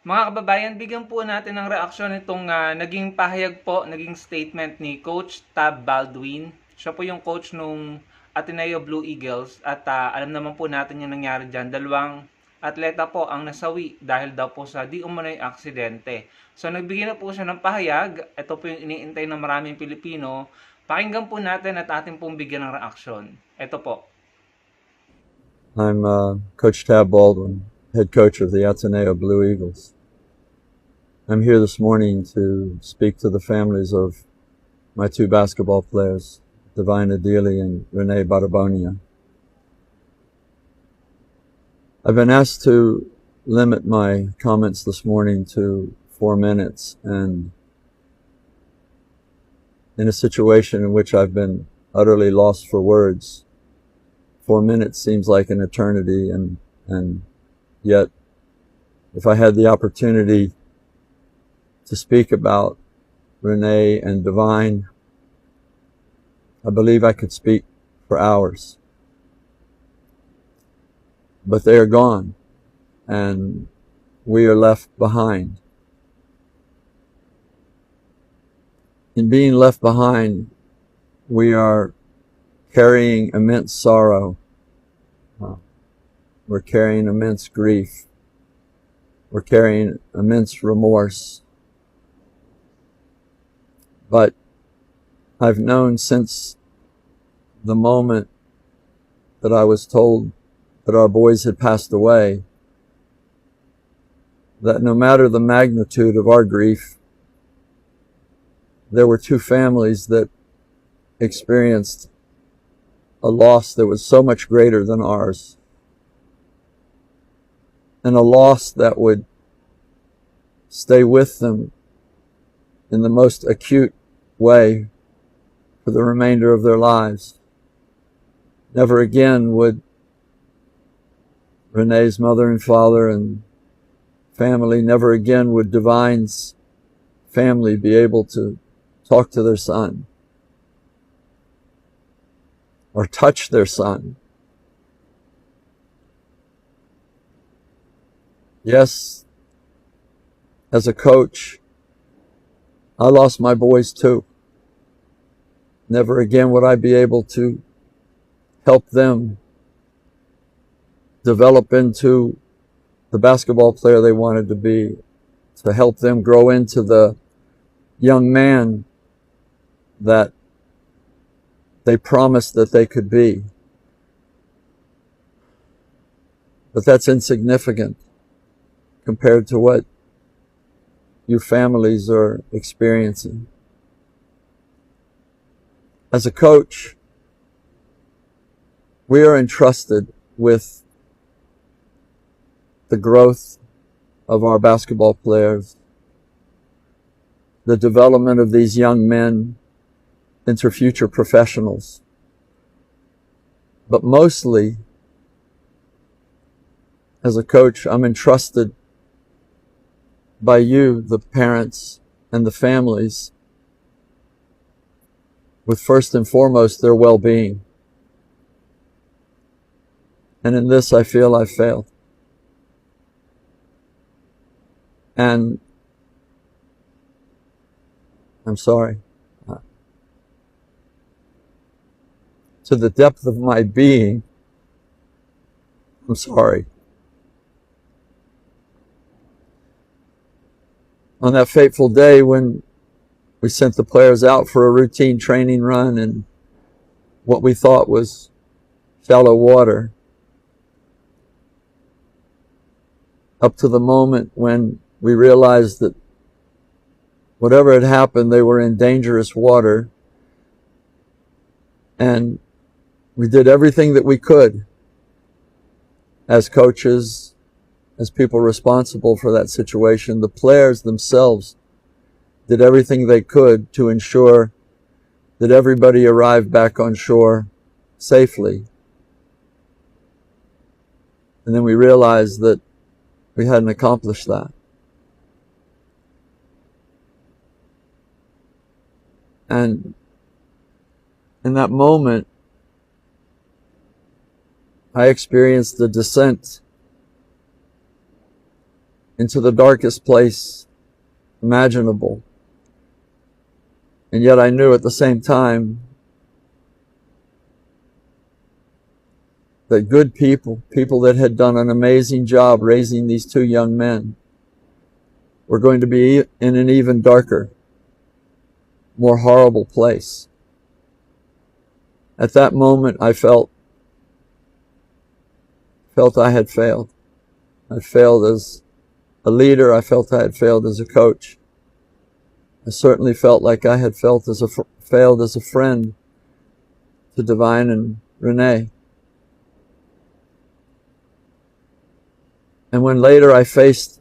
Mga kababayan, bigyan po natin ng reaksyon itong naging pahayag po, naging statement ni Coach Tab Baldwin. Siya po yung coach nung Ateneo Blue Eagles at alam naman po natin yung nangyari dyan. Dalawang atleta po ang nasawi dahil daw po sa di umano'y aksidente. So nagbigay na po siya ng pahayag. Ito po yung iniintay ng maraming Pilipino. Pakinggan po natin at ating pong bigyan ng reaksyon. Ito po. I'm Coach Tab Baldwin, head coach of the Ateneo Blue Eagles. I'm here this morning to speak to the families of my two basketball players, Divine Adili and Rene Barbonia. I've been asked to limit my comments this morning to 4 minutes, and in a situation in which I've been utterly lost for words, 4 minutes seems like an eternity, and yet if I had the opportunity to speak about Renee and Divine, I believe I could speak for hours. But they are gone, and we are left behind. In being left behind, we are carrying immense sorrow. We're carrying immense grief. We're carrying immense remorse. But I've known since the moment that I was told that our boys had passed away, that no matter the magnitude of our grief, there were two families that experienced a loss that was so much greater than ours, and a loss that would stay with them in the most acute way for the remainder of their lives. Never again would Renee's mother and father and family, never again would Divine's family be able to talk to their son or touch their son. Yes, as a coach, I lost my boys too. Never again would I be able to help them develop into the basketball player they wanted to be, to help them grow into the young man that they promised that they could be. But that's insignificant compared to what you families are experiencing. As a coach, we are entrusted with the growth of our basketball players, the development of these young men into future professionals. But mostly, as a coach, I'm entrusted by you, the parents and the families, with first and foremost their well-being. And in this, I feel I've failed. And I'm sorry. To the depth of my being, I'm sorry. On that fateful day when we sent the players out for a routine training run in what we thought was shallow water, up to the moment when we realized that whatever had happened, they were in dangerous water, and we did everything that we could as coaches, as people responsible for that situation. The players themselves did everything they could to ensure that everybody arrived back on shore safely. And then we realized that we hadn't accomplished that. And in that moment, I experienced the descent into the darkest place imaginable. And yet I knew at the same time that good people, people that had done an amazing job raising these two young men, were going to be in an even darker, more horrible place. At that moment, I felt I had failed. I failed as a leader. I felt I had failed as a coach. I certainly felt like I had failed as a friend to Divine and Renee. And when later I faced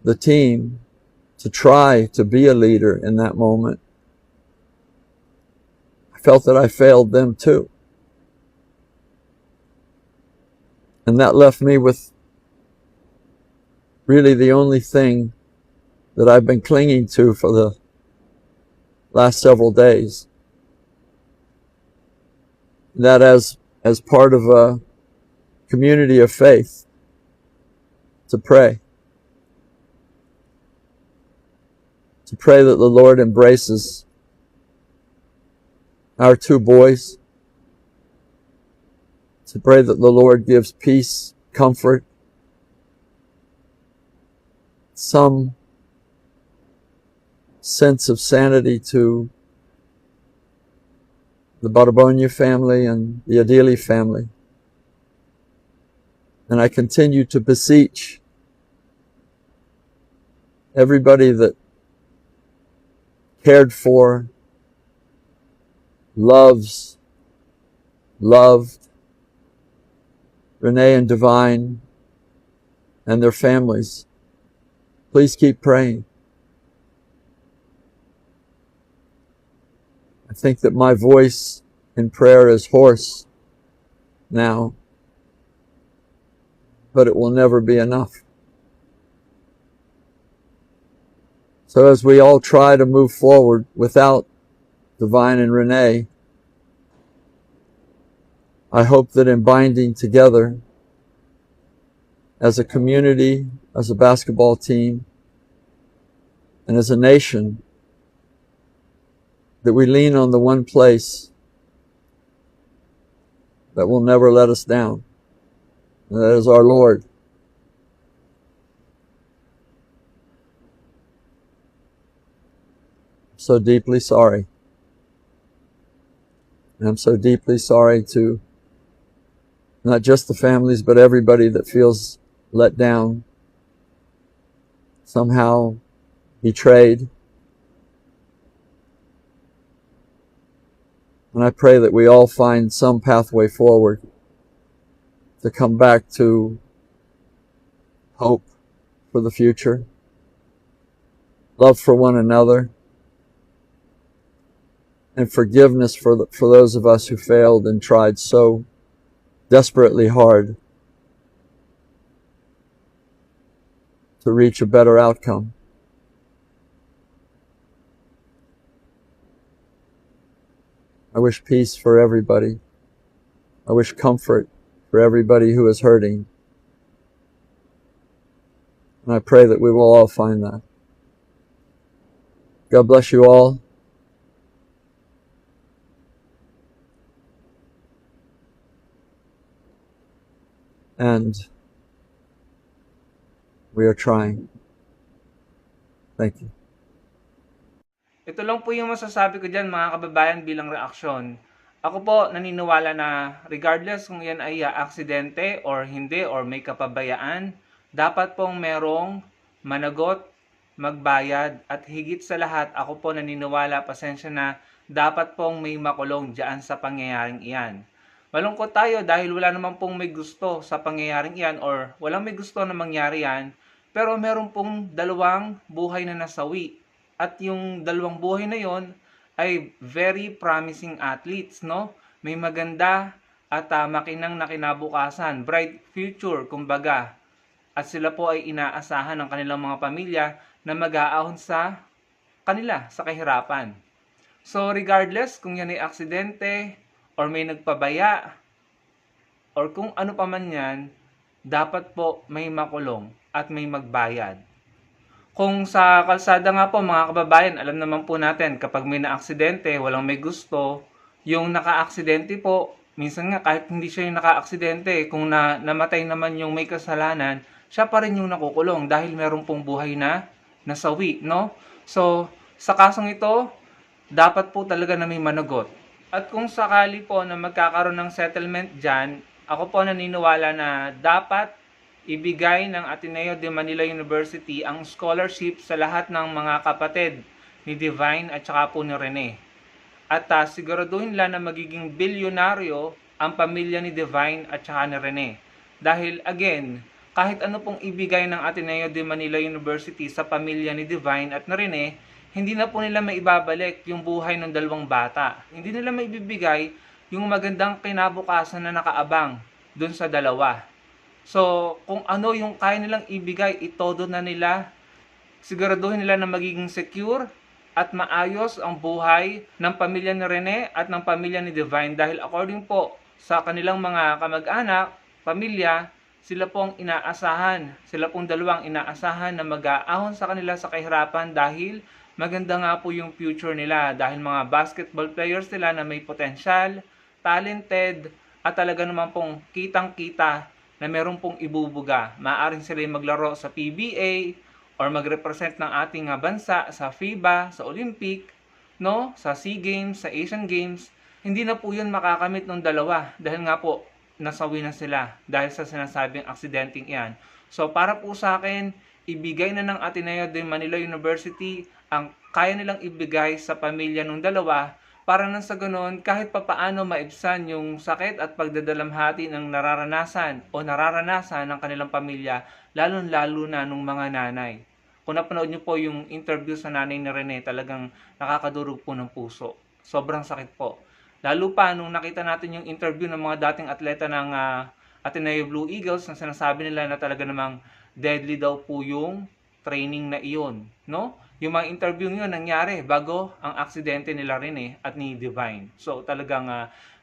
the team to try to be a leader in that moment, I felt that I failed them too. And that left me with really the only thing that I've been clinging to for the last several days. That as part of a community of faith, to pray. To pray that the Lord embraces our two boys. To pray that the Lord gives peace, comfort, some sense of sanity to the Barbonia family and the Adili family. And I continue to beseech everybody that cared for, loved Renee and Divine and their families. Please keep praying. I think that my voice in prayer is hoarse now, but it will never be enough. So as we all try to move forward without Divine and Renee, I hope that in binding together as a community, as a basketball team, and as a nation, that we lean on the one place that will never let us down, and that is our Lord. I'm so deeply sorry. And I'm so deeply sorry to not just the families, but everybody that feels let down, somehow betrayed. And I pray that we all find some pathway forward to come back to hope for the future, love for one another, and forgiveness for those of us who failed and tried so desperately hard to reach a better outcome. I wish peace for everybody. I wish comfort for everybody who is hurting. And I pray that we will all find that. God bless you all. And we are trying. Thank you. Ito lang po yung masasabi ko dyan mga kababayan bilang reaksyon. Ako po naniniwala na regardless kung yan ay aksidente or hindi or may kapabayaan, dapat pong merong managot, magbayad at higit sa lahat ako po naniniwala, pasensya na, dapat pong may makulong dyan sa pangyayaring iyan. Malungkot tayo dahil wala naman pong may gusto sa pangyayaring iyan or walang may gusto na mangyari yan, pero meron pong dalawang buhay na nasawi. At yung dalawang buhay na yon ay very promising athletes, no? May maganda at makinang na kinabukasan, bright future, kumbaga. At sila po ay inaasahan ng kanilang mga pamilya na mag-aahon sa kanila sa kahirapan. So regardless kung yan ay aksidente or may nagpabaya or kung ano pa man yan, dapat po may makulong at may magbayad. Kung sa kalsada nga po mga kababayan, alam naman po natin kapag may naaksidente, walang may gusto, yung nakaaksidente po, minsan nga kahit hindi siya yung nakaaksidente, kung namatay naman yung may kasalanan, siya pa rin yung nakukulong dahil meron pong buhay na nasawi, no? So, sa kasong ito, dapat po talaga na may managot. At kung sakali po na magkakaroon ng settlement dyan, ako po naniniwala na dapat ibigay ng Ateneo de Manila University ang scholarship sa lahat ng mga kapatid ni Divine at saka po ni Rene. At siguraduhin lang na magiging bilyonaryo ang pamilya ni Divine at saka ni Rene. Dahil again, kahit ano pong ibigay ng Ateneo de Manila University sa pamilya ni Divine at ni Rene, hindi na po nila maibabalik yung buhay ng dalawang bata. Hindi nila maibibigay yung magandang kinabukasan na nakaabang dun sa dalawa. So, kung ano yung kaya nilang ibigay, itodo na nila. Siguraduhin nila na magiging secure at maayos ang buhay ng pamilya ni Rene at ng pamilya ni Divine dahil according po sa kanilang mga kamag-anak, pamilya, sila pong inaasahan, sila pong dalawang inaasahan na mag-aahon sa kanila sa kahirapan dahil maganda nga po yung future nila dahil mga basketball players sila na may potential, talented, at talaga naman pong kitang-kita na meron pong ibubuga. Maaaring sila maglaro sa PBA or mag-represent ng ating bansa sa FIBA, sa Olympic, no? Sa SEA Games, sa Asian Games. Hindi na po yun makakamit ng dalawa dahil nga po nasawi na sila dahil sa sinasabing aksidenteng iyan. So para po sa akin, ibigay na ng Ateneo de Manila University ang kaya nilang ibigay sa pamilya ng dalawa para nang sa ganoon kahit papaano maibsan yung sakit at pagdadalamhati ng nararanasan ng kanilang pamilya, lalo-lalo na nung mga nanay. Kung napanood niyo po yung interview sa nanay ni Rene, talagang nakakadurog po ng puso. Sobrang sakit po. Lalo pa nung nakita natin yung interview ng mga dating atleta ng Ateneo Blue Eagles na sinasabi nila na talaga namang deadly daw po yung training na iyon, no? Yung mga interview yun nangyari bago ang aksidente nila Rene at ni Divine. So talagang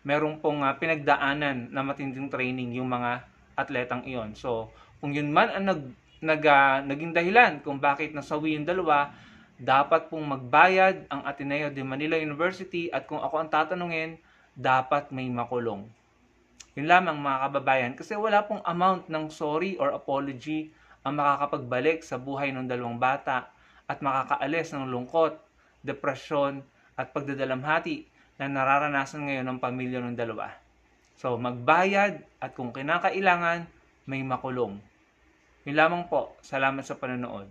merong pong pinagdaanan na matinding training yung mga atletang iyon. So kung yun man ang naging dahilan kung bakit nasawi yung dalawa, dapat pong magbayad ang Ateneo de Manila University at kung ako ang tatanungin, dapat may makulong. Yun lamang mga kababayan kasi wala pong amount ng sorry or apology ang makakapagbalik sa buhay ng dalawang bata at makakaalis ng lungkot, depresyon at pagdadalamhati na nararanasan ngayon ng pamilya ng dalawa. So magbayad at kung kinakailangan, may makulong. Yun lamang po. Salamat sa panonood.